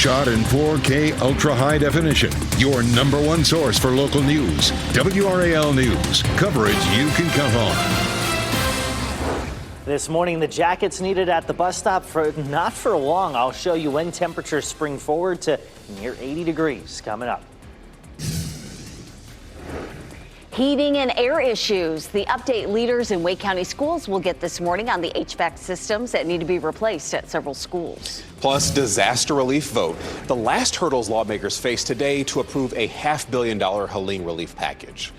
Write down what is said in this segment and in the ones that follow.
shot in 4K ultra high definition. Your number one source for local news. WRAL News. Coverage you can count on. This morning, the jackets needed at the bus stop for not for long. I'll show you when temperatures spring forward to near 80 degrees coming up. Heating and air issues. The update leaders in Wake County schools will get this morning on the HVAC systems that need to be replaced at several schools. Plus, disaster relief vote. The last hurdles lawmakers face today to approve a $500 million Helene relief package.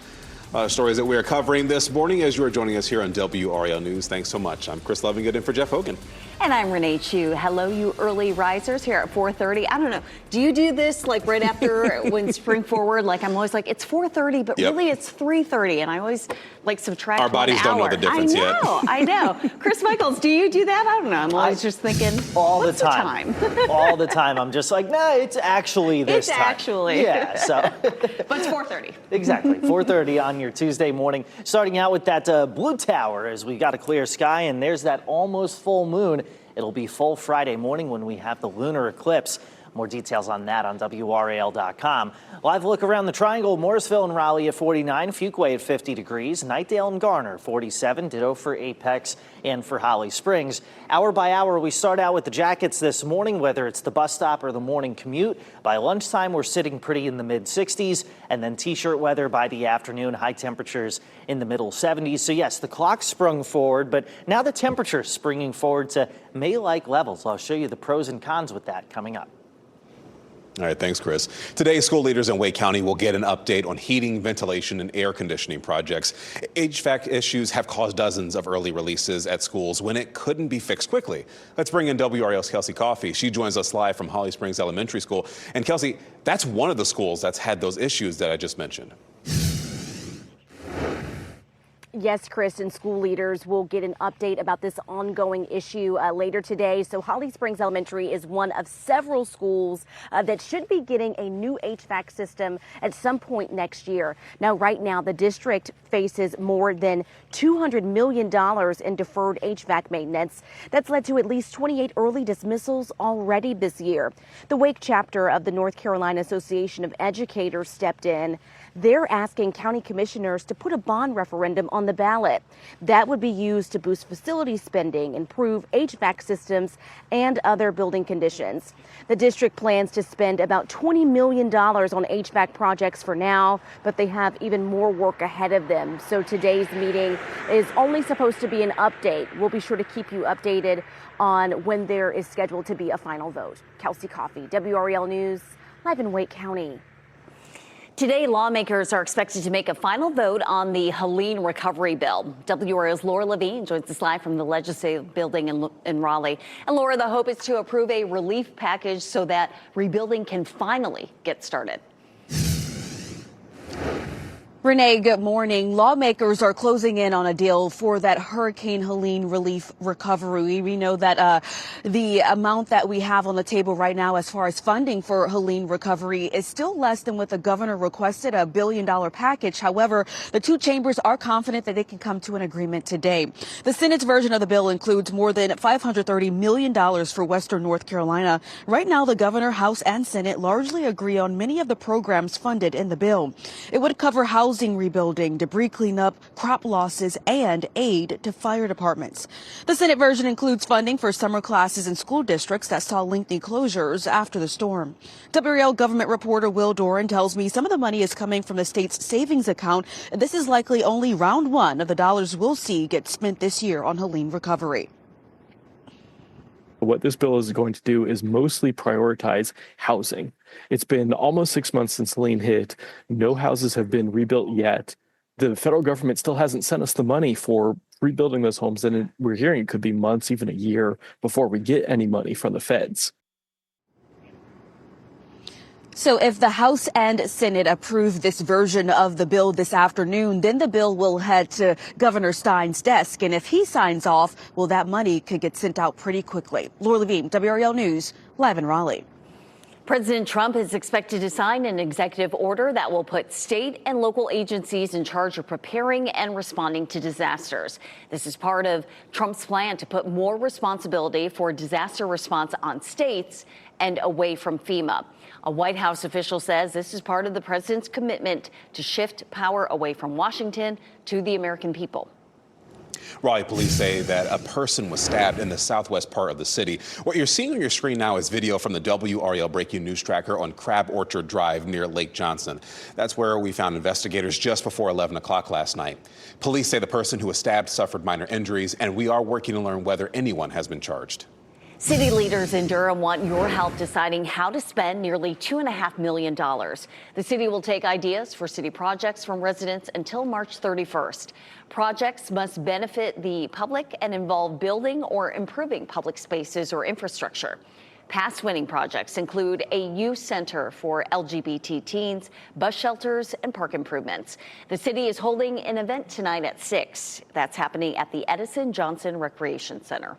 Stories that we are covering this morning as you are joining us here on WRAL News. Thanks so much. I'm Chris Levingood in for Jeff Hogan. And I'm Renee Chu. Hello, you early risers here at 4:30. I don't know. Do you do this like right after when spring forward? Like I'm always like, it's 4:30, but really it's 3:30. And I always like subtract Our bodies don't know the difference yet. I know. Chris Michaels, do you do that? I don't know. I'm always just thinking all the what's time. All the time. I'm just like, nah, it's actually this time. It's actually. Yeah, so. But it's 4:30. Exactly. 4:30 on your Tuesday morning. Starting out with that blue tower as we got a clear sky, and there's that almost full moon. It'll be full Friday morning when we have the lunar eclipse. More details on that on WRAL.com. Live look around the triangle. Morrisville and Raleigh at 49, Fuquay at 50 degrees, Knightdale and Garner 47, ditto for Apex and for Holly Springs. Hour by hour, we start out with the jackets this morning, whether it's the bus stop or the morning commute. By lunchtime, we're sitting pretty in the mid 60s, and then t-shirt weather by the afternoon, high temperatures in the middle 70s. So yes, the clock sprung forward, but now the temperature's springing forward to May-like levels. I'll show you the pros and cons with that coming up. All right, thanks, Chris. Today, school leaders in Wake County will get an update on heating, ventilation, and air conditioning projects. HVAC issues have caused dozens of early releases at schools when it couldn't be fixed quickly. Let's bring in WRAL's Kelsey Coffey. She joins us live from Holly Springs Elementary School. And Kelsey, that's one of the schools that's had those issues that I just mentioned. Yes, Chris, and school leaders will get an update about this ongoing issue later today. So Holly Springs Elementary is one of several schools that should be getting a new HVAC system at some point next year. Now, right now, the district faces more than $200 million in deferred HVAC maintenance. That's led to at least 28 early dismissals already this year. The Wake chapter of the North Carolina Association of Educators stepped in. They're asking county commissioners to put a bond referendum on the ballot. That would be used to boost facility spending, improve HVAC systems, and other building conditions. The district plans to spend about $20 million on HVAC projects for now, but they have even more work ahead of them. So today's meeting is only supposed to be an update. We'll be sure to keep you updated on when there is scheduled to be a final vote. Kelsey Coffey, WRAL News, live in Wake County. Today, lawmakers are expected to make a final vote on the Helene recovery bill. WRAL's Laura Levine joins us live from the Legislative Building in Raleigh. And Laura, the hope is to approve a relief package so that rebuilding can finally get started. Renee, good morning. Lawmakers are closing in on a deal for that Hurricane Helene relief recovery. We know that the amount that we have on the table right now as far as funding for Helene recovery is still less than what the governor requested, $1 billion package. However, the two chambers are confident that they can come to an agreement today. The Senate's version of the bill includes more than $530 million for Western North Carolina. Right now, the governor, House, and Senate largely agree on many of the programs funded in the bill. It would cover housing rebuilding, debris cleanup, crop losses, and aid to fire departments. The Senate version includes funding for summer classes in school districts that saw lengthy closures after the storm. WRAL government reporter Will Doran tells me some of the money is coming from the state's savings account. This is likely only round one of the dollars we'll see get spent this year on Helene recovery. What this bill is going to do is mostly prioritize housing. It's been almost 6 months since Helene hit. No houses have been rebuilt yet. The federal government still hasn't sent us the money for rebuilding those homes, and we're hearing it could be months, even a year, before we get any money from the feds. So if the House and Senate approve this version of the bill this afternoon, then the bill will head to Governor Stein's desk. And if he signs off, well, that money could get sent out pretty quickly. Laura Levine, WRAL News, live in Raleigh. President Trump is expected to sign an executive order that will put state and local agencies in charge of preparing and responding to disasters. This is part of Trump's plan to put more responsibility for disaster response on states and away from FEMA. A White House official says this is part of the president's commitment to shift power away from Washington to the American people. Raleigh police say that a person was stabbed in the southwest part of the city. What you're seeing on your screen now is video from the WRAL Breaking News Tracker on Crab Orchard Drive near Lake Johnson. That's where we found investigators just before 11 o'clock last night. Police say the person who was stabbed suffered minor injuries, and we are working to learn whether anyone has been charged. City leaders in Durham want your help deciding how to spend nearly $2.5 million. The city will take ideas for city projects from residents until March 31st. Projects must benefit the public and involve building or improving public spaces or infrastructure. Past winning projects include a youth center for LGBT teens, bus shelters, and park improvements. The city is holding an event tonight at 6. That's happening at the Edison Johnson Recreation Center.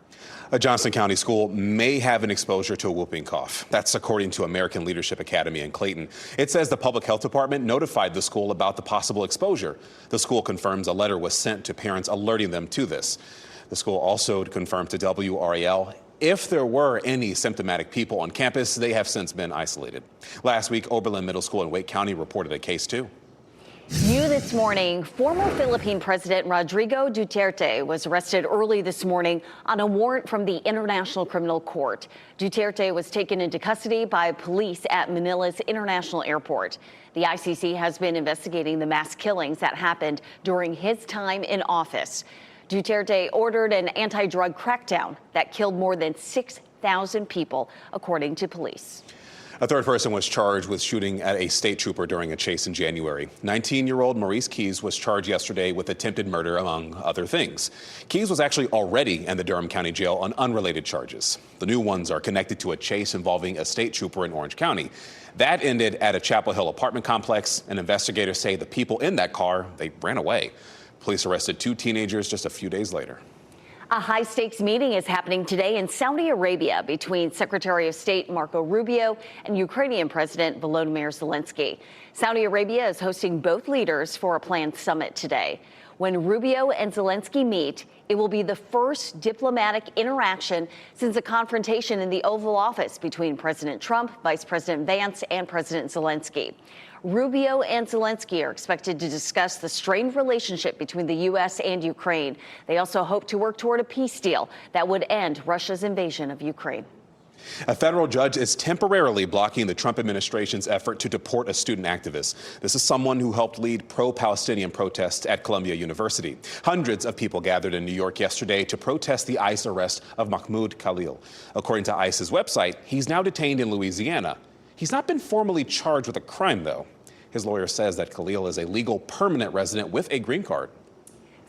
A Johnson County school may have an exposure to a whooping cough. That's according to American Leadership Academy in Clayton. It says the public health department notified the school about the possible exposure. The school confirms a letter was sent to parents alerting them to this. The school also confirmed to WRAL if there were any symptomatic people on campus, they have since been isolated. Last week, Oberlin Middle School in Wake County reported a case too. New this morning, former Philippine President Rodrigo Duterte was arrested early this morning on a warrant from the International Criminal Court. Duterte was taken into custody by police at Manila's International Airport. The ICC has been investigating the mass killings that happened during his time in office. Duterte ordered an anti-drug crackdown that killed more than 6,000 people, according to police. A third person was charged with shooting at a state trooper during a chase in January. 19-year-old Maurice Keys was charged yesterday with attempted murder, among other things. Keys was actually already in the Durham County Jail on unrelated charges. The new ones are connected to a chase involving a state trooper in Orange County. That ended at a Chapel Hill apartment complex, and investigators say the people in that car, they ran away. Police arrested 2 teenagers just a few days later. A high-stakes meeting is happening today in Saudi Arabia between Secretary of State Marco Rubio and Ukrainian President Volodymyr Zelensky. Saudi Arabia is hosting both leaders for a planned summit today. When Rubio and Zelensky meet, it will be the first diplomatic interaction since a confrontation in the Oval Office between President Trump, Vice President Vance, and President Zelensky. Rubio and Zelensky are expected to discuss the strained relationship between the U.S. and Ukraine. They also hope to work toward a peace deal that would end Russia's invasion of Ukraine. A federal judge is temporarily blocking the Trump administration's effort to deport a student activist. This is someone who helped lead pro-Palestinian protests at Columbia University. Hundreds of people gathered in New York yesterday to protest the ICE arrest of Mahmoud Khalil. According to ICE's website, he's now detained in Louisiana. He's not been formally charged with a crime, though. His lawyer says that Khalil is a legal permanent resident with a green card.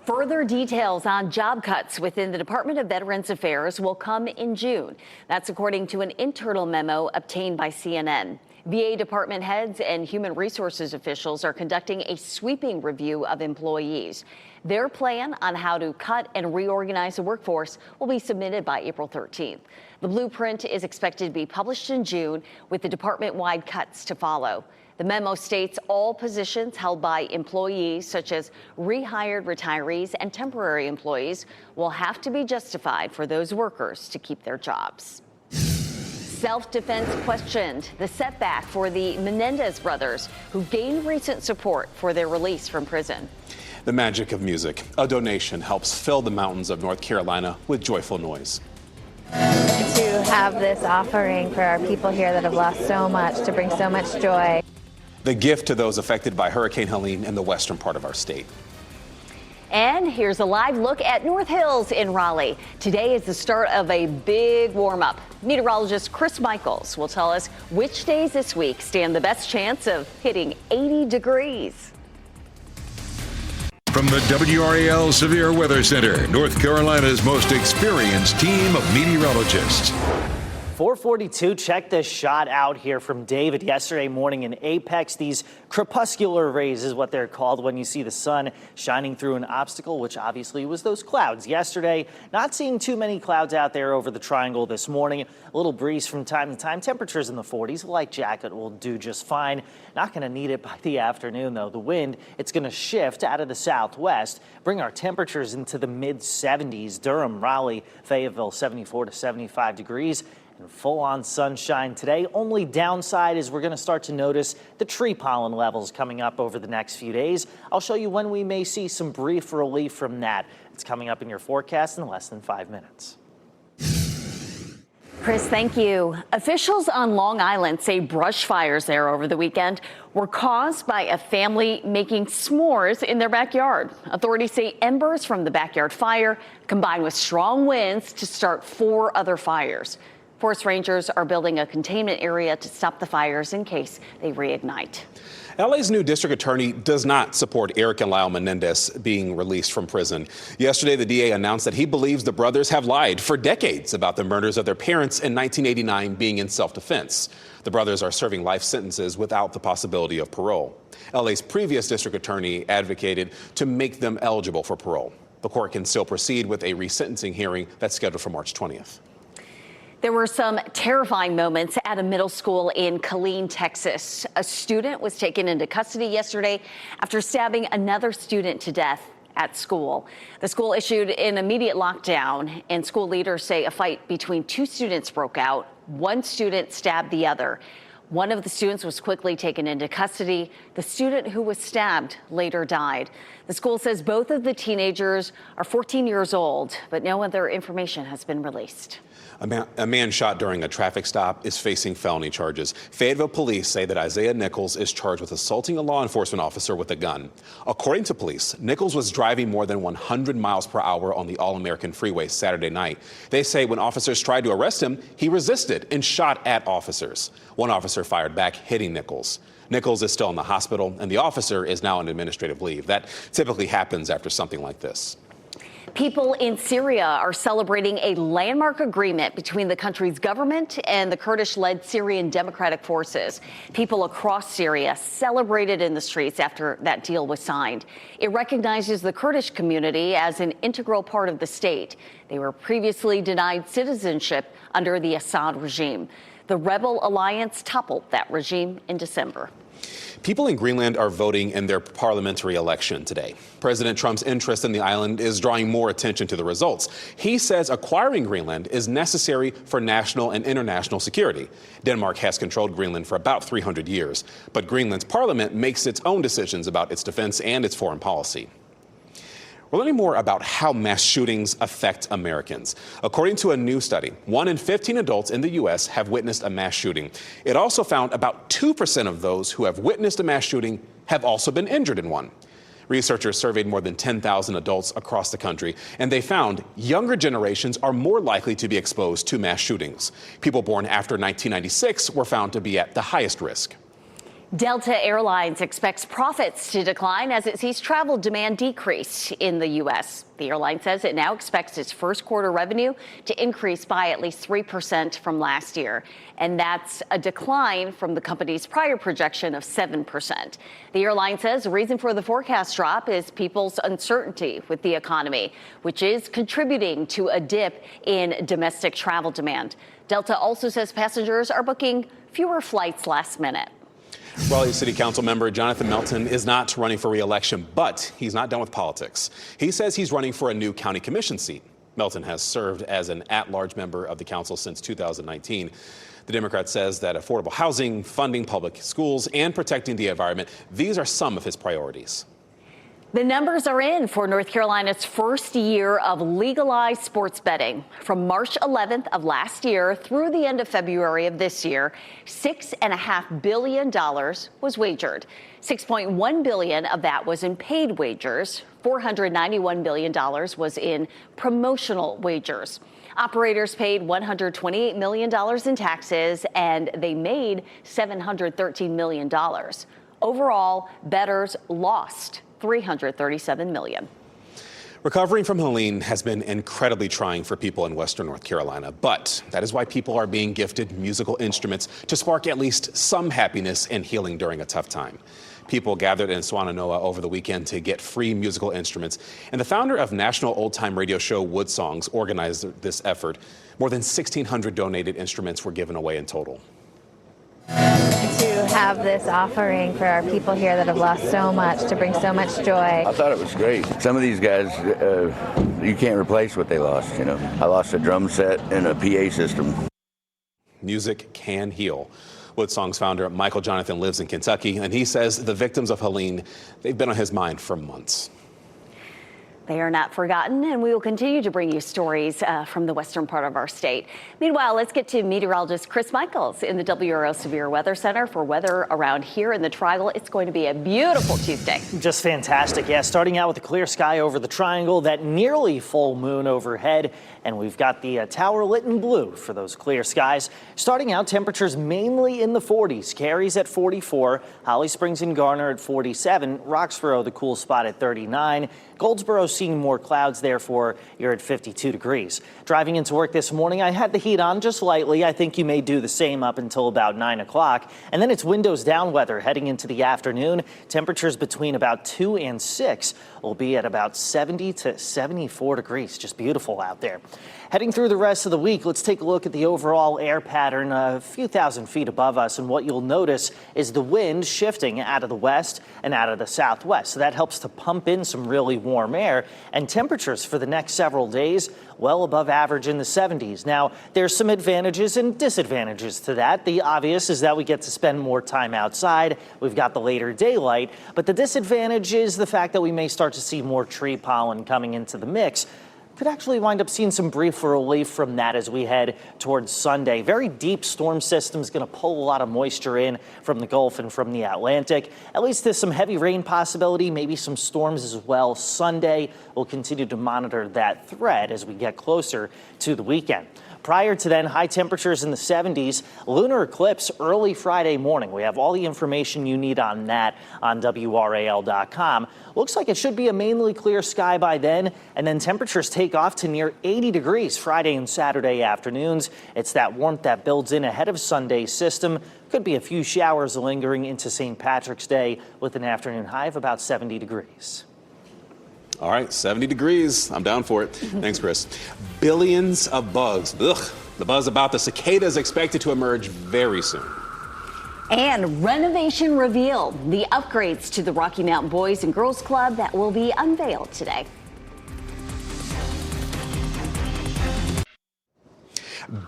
Further details on job cuts within the Department of Veterans Affairs will come in June. That's according to an internal memo obtained by CNN. VA department heads and human resources officials are conducting a sweeping review of employees. Their plan on how to cut and reorganize the workforce will be submitted by April 13th. The blueprint is expected to be published in June, with the department-wide cuts to follow. The memo states all positions held by employees, such as rehired retirees and temporary employees, will have to be justified for those workers to keep their jobs. Self-defense questioned, the setback for the Menendez brothers, who gained recent support for their release from prison. The magic of music. A donation helps fill the mountains of North Carolina with joyful noise. To have this offering for our people here that have lost so much, to bring so much joy. The gift to those affected by Hurricane Helene in the western part of our state. And here's a live look at North Hills in Raleigh. Today is the start of a big warm-up. Meteorologist Chris Michaels will tell us which days this week stand the best chance of hitting 80 degrees. From the WRAL Severe Weather Center, North Carolina's most experienced team of meteorologists. 442, check this shot out here from David yesterday morning in Apex. These crepuscular rays is what they're called when you see the sun shining through an obstacle, which obviously was those clouds yesterday. Not seeing too many clouds out there over the triangle this morning. A little breeze from time to time. Temperatures in the 40s. A light jacket will do just fine. Not going to need it by the afternoon, though. The wind, it's going to shift out of the southwest, bring our temperatures into the mid 70s. Durham, Raleigh, Fayetteville, 74 to 75 degrees. Full-on sunshine today. Only downside is we're going to start to notice the tree pollen levels coming up over the next few days. I'll show you when we may see some brief relief from that. It's coming up in your forecast in less than 5 minutes. Chris, thank you. Officials on Long Island say brush fires there over the weekend were caused by a family making s'mores in their backyard. Authorities say embers from the backyard fire combined with strong winds to start 4 other fires. Forest rangers are building a containment area to stop the fires in case they reignite. LA's new district attorney does not support Eric and Lyle Menendez being released from prison. Yesterday, the DA announced that he believes the brothers have lied for decades about the murders of their parents in 1989 being in self-defense. The brothers are serving life sentences without the possibility of parole. LA's previous district attorney advocated to make them eligible for parole. The court can still proceed with a resentencing hearing that's scheduled for March 20th. There were some terrifying moments at a middle school in Killeen, Texas. A student was taken into custody yesterday after stabbing another student to death at school. The school issued an immediate lockdown, and school leaders say a fight between 2 students broke out. One student stabbed the other. One of the students was quickly taken into custody. The student who was stabbed later died. The school says both of the teenagers are 14 years old, but no other information has been released. A man shot during a traffic stop is facing felony charges. Fayetteville police say that Isaiah Nichols is charged with assaulting a law enforcement officer with a gun. According to police, Nichols was driving more than 100 miles per hour on the All-American Freeway Saturday night. They say when officers tried to arrest him, he resisted and shot at officers. One officer fired back, hitting Nichols. Nichols is still in the hospital, and the officer is now on administrative leave. That typically happens after something like this. People in Syria are celebrating a landmark agreement between the country's government and the Kurdish-led Syrian Democratic Forces. People across Syria celebrated in the streets after that deal was signed. It recognizes the Kurdish community as an integral part of the state. They were previously denied citizenship under the Assad regime. The rebel alliance toppled that regime in December. People in Greenland are voting in their parliamentary election today. President Trump's interest in the island is drawing more attention to the results. He says acquiring Greenland is necessary for national and international security. Denmark has controlled Greenland for about 300 years, but Greenland's parliament makes its own decisions about its defense and its foreign policy. We're learning more about how mass shootings affect Americans. According to a new study, 1 in 15 adults in the U.S. have witnessed a mass shooting. It also found about 2% of those who have witnessed a mass shooting have also been injured in one. Researchers surveyed more than 10,000 adults across the country, and they found younger generations are more likely to be exposed to mass shootings. People born after 1996 were found to be at the highest risk. Delta Airlines expects profits to decline as it sees travel demand decrease in the U.S. The airline says it now expects its first quarter revenue to increase by at least 3% from last year. And that's a decline from the company's prior projection of 7%. The airline says the reason for the forecast drop is people's uncertainty with the economy, which is contributing to a dip in domestic travel demand. Delta also says passengers are booking fewer flights last minute. Raleigh City Council member Jonathan Melton is not running for re-election, but he's not done with politics. He says he's running for a new county commission seat. Melton has served as an at-large member of the council since 2019. The Democrat says that affordable housing, funding public schools, and protecting the environment, these are some of his priorities. The numbers are in for North Carolina's first year of legalized sports betting. From March 11th of last year through the end of February of this year, $6.5 billion was wagered. $6.1 billion of that was in paid wagers. $491 million was in promotional wagers. Operators paid $128 million in taxes, and they made $713 million. Overall, bettors lost $337 million. Recovering from Helene has been incredibly trying for people in Western North Carolina, but that is why people are being gifted musical instruments to spark at least some happiness and healing during a tough time. People gathered in Swannanoa over the weekend to get free musical instruments, and the founder of national old-time radio show Wood Songs organized this effort. More than 1,600 donated instruments were given away in total. To have this offering for our people here that have lost so much, to bring so much joy. I thought it was great. Some of these guys, you can't replace what they lost, you know. I lost a drum set and a PA system. Music can heal. Woodsong's founder, Michael Jonathan, lives in Kentucky, and he says the victims of Helene, they've been on his mind for months. They are not forgotten, and we will continue to bring you stories from the western part of our state. Meanwhile, let's get to meteorologist Chris Michaels in the WRAL Severe Weather Center for weather around here in the Triangle. It's going to be a beautiful Tuesday. Just fantastic. Yeah, starting out with a clear sky over the Triangle, that nearly full moon overhead, and we've got the tower lit in blue for those clear skies. Starting out, temperatures mainly in the 40s. Cary's at 44, Holly Springs and Garner at 47, Roxborough the cool spot at 39, Goldsboro seeing more clouds, therefore you're at 52 degrees. Driving into work this morning, I had the heat on just lightly. I think you may do the same up until about 9 o'clock. And then it's windows down weather heading into the afternoon. Temperatures between about 2 and 6 will be at about 70 to 74 degrees. Just beautiful out there. Heading through the rest of the week, let's take a look at the overall air pattern a few thousand feet above us. And what you'll notice is the wind shifting out of the west and out of the southwest. So that helps to pump in some really warm air, and temperatures for the next several days well above average in the 70s. Now, there's some advantages and disadvantages to that. The obvious is that we get to spend more time outside. We've got the later daylight, but the disadvantage is the fact that we may start to see more tree pollen coming into the mix. Could actually wind up seeing some brief relief from that as we head towards Sunday. Very deep storm system is going to pull a lot of moisture in from the Gulf and from the Atlantic. At least there's some heavy rain possibility, maybe some storms as well Sunday. We'll continue to monitor that threat as we get closer to the weekend. Prior to then, high temperatures in the 70s, lunar eclipse early Friday morning. We have all the information you need on that on WRAL.com. Looks like it should be a mainly clear sky by then, and then temperatures take off to near 80 degrees Friday and Saturday afternoons. It's that warmth that builds in ahead of Sunday's system. Could be a few showers lingering into St. Patrick's Day with an afternoon high of about 70 degrees. All right, 70 degrees. I'm down for it. Thanks, Chris. Billions of bugs. Ugh. The buzz about the cicada is expected to emerge very soon. And renovation revealed, the upgrades to the Rocky Mountain Boys and Girls Club that will be unveiled today.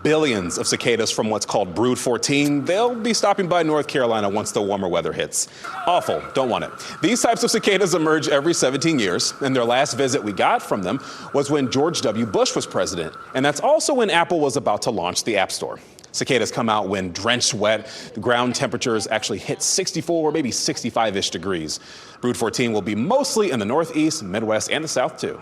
Billions of cicadas from what's called Brood 14. They'll be stopping by North Carolina once the warmer weather hits. Awful, don't want it. These types of cicadas emerge every 17 years, and their last visit we got from them was when George W. Bush was president. And that's also when Apple was about to launch the App Store. Cicadas come out when drenched wet. The ground temperatures actually hit 64 or maybe 65-ish degrees. Brood 14 will be mostly in the Northeast, Midwest, and the South, too.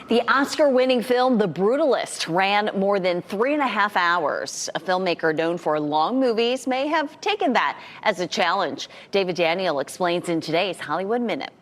The Oscar-winning film The Brutalist ran more than 3.5 hours. A filmmaker known for long movies may have taken that as a challenge. David Daniel explains in today's Hollywood Minute.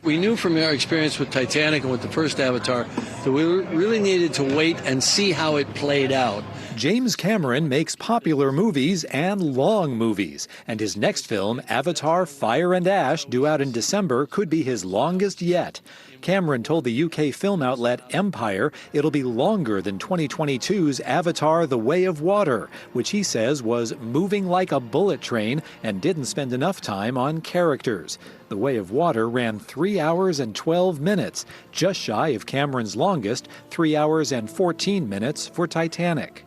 We knew from our experience with Titanic and with the first Avatar that we really needed to wait and see how it played out. James Cameron makes popular movies and long movies, and his next film, Avatar: Fire and Ash, due out in December, could be his longest yet. Cameron told the UK film outlet Empire it'll be longer than 2022's Avatar: The Way of Water, which he says was moving like a bullet train and didn't spend enough time on characters. The Way of Water ran 3 hours and 12 minutes, just shy of Cameron's longest, 3 hours and 14 minutes for Titanic.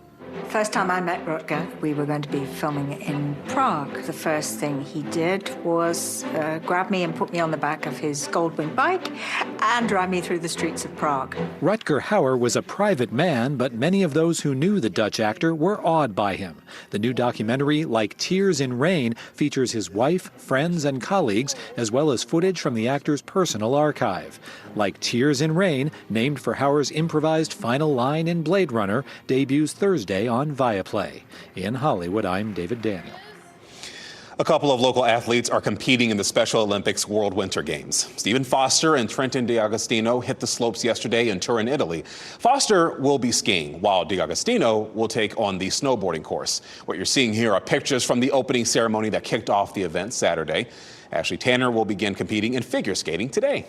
First time I met Rutger, we were going to be filming in Prague. The first thing he did was grab me and put me on the back of his Goldwing bike and drive me through the streets of Prague. Rutger Hauer was a private man, but many of those who knew the Dutch actor were awed by him. The new documentary, Like Tears in Rain, features his wife, friends, and colleagues, as well as footage from the actor's personal archive. Like Tears in Rain, named for Hauer's improvised final line in Blade Runner, debuts Thursday on Viaplay. In Hollywood, I'm David Daniel. A couple of local athletes are competing in the Special Olympics World Winter Games. Stephen Foster and Trenton D'Agostino hit the slopes yesterday in Turin, Italy. Foster will be skiing, while D'Agostino will take on the snowboarding course. What you're seeing here are pictures from the opening ceremony that kicked off the event Saturday. Ashley Tanner will begin competing in figure skating today.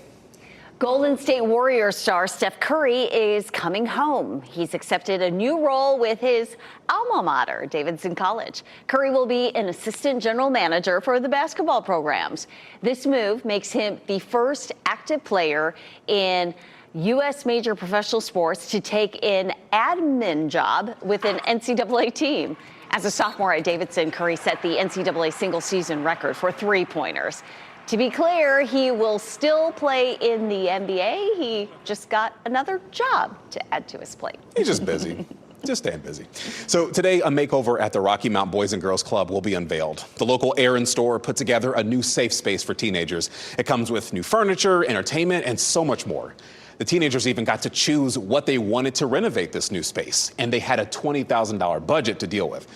Golden State Warriors star Steph Curry is coming home. He's accepted a new role with his alma mater, Davidson College. Curry will be an assistant general manager for the basketball programs. This move makes him the first active player in U.S. major professional sports to take an admin job with an NCAA team. As a sophomore at Davidson, Curry set the NCAA single-season record for three-pointers. To be clear, he will still play in the NBA. He just got another job to add to his plate. He's just busy. Just staying busy. So today, a makeover at the Rocky Mount Boys and Girls Club will be unveiled. The local Aaron store put together a new safe space for teenagers. It comes with new furniture, entertainment, and so much more. The teenagers even got to choose what they wanted to renovate this new space, and they had a $20,000 budget to deal with.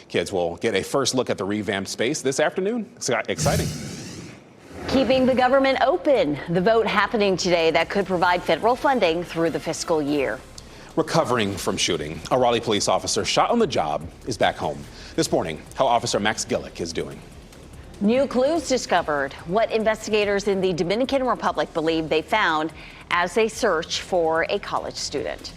Kids will get a first look at the revamped space this afternoon. It's exciting. Keeping the government open. The vote happening today that could provide federal funding through the fiscal year. Recovering from shooting, a Raleigh police officer shot on the job is back home. This morning, how Officer Max Gillick is doing. New clues discovered. What investigators in the Dominican Republic believe they found as they search for a college student.